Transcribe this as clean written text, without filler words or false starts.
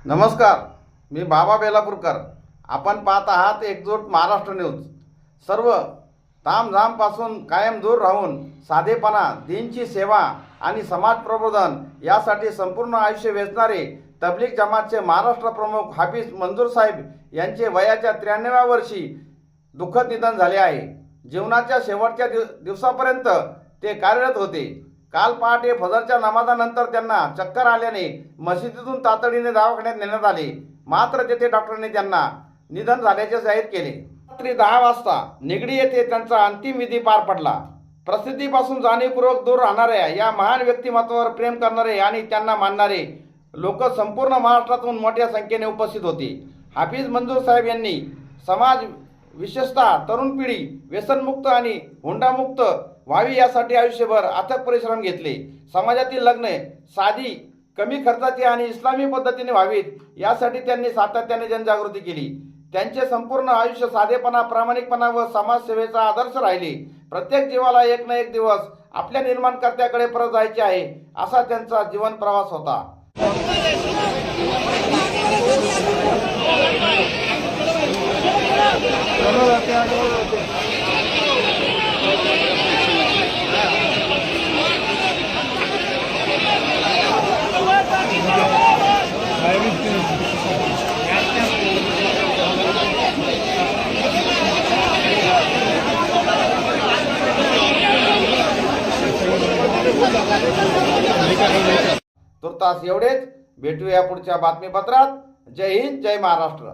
नमस्कार, मी बाबा बेलापूरकर. आपण पाहत आहात एकजूट महाराष्ट्र न्यूज. सर्व तामझामपासून कायम दूर राहून साधेपणा, दीनची सेवा आणि समाज प्रबोधन यासाठी संपूर्ण आयुष्य वेचणारे तबलीग जमातचे महाराष्ट्र प्रमुख हाफिज मंजूर साहेब यांचे वयाच्या 93व्या वर्षी दुःखद निधन झाले आहे. जीवनाच्या शेवटच्या दिवसापर्यंत ते कार्यरत होते. काल पहाटे फजरच्या नमाजानंतर त्यांना चक्कर आल्याने मशिदीतून तातडीने दवाखान्यात नेण्यात आले. मात्र तेथे डॉक्टरांनी त्यांना निधन झाल्याचे जाहीर केले. रात्री 10 वाजता निगडी येथे त्यांचा अंतिम विधी पार पडला. प्रसिद्धीपासून जाणीवपूर्वक दूर राहणाऱ्या या महान व्यक्तिमत्वावर प्रेम करणारे आणि त्यांना मानणारे लोक संपूर्ण महाराष्ट्रातून मोठ्या संख्येने उपस्थित होते. हाफिज मंजूर साहेब यांनी समाज, विशेषतः तरुण पिढी व्यसनमुक्त आणि हुंडामुक्त व्हावी यासाठी आयुष्यभर अथक परिश्रम घेतले. समाजातील लग्ने साधी, कमी खर्चाची आणि इस्लामी पद्धतीने व्हावीत यासाठी त्यांनी सातत्याने जनजागृती केली. त्यांचे संपूर्ण आयुष्य साधेपणा, प्रामाणिकपणा व समाजसेवेचा आदर्श राहिले. प्रत्येक जीवाला एक ना एक दिवस आपल्या निर्माणकर्त्याकडे परत जायचे आहे असा त्यांचा जीवन प्रवास होता. तुर्तास एवढेच. भेटूया पुढच्या बातमीपत्रात. जय हिंद, जय महाराष्ट्र.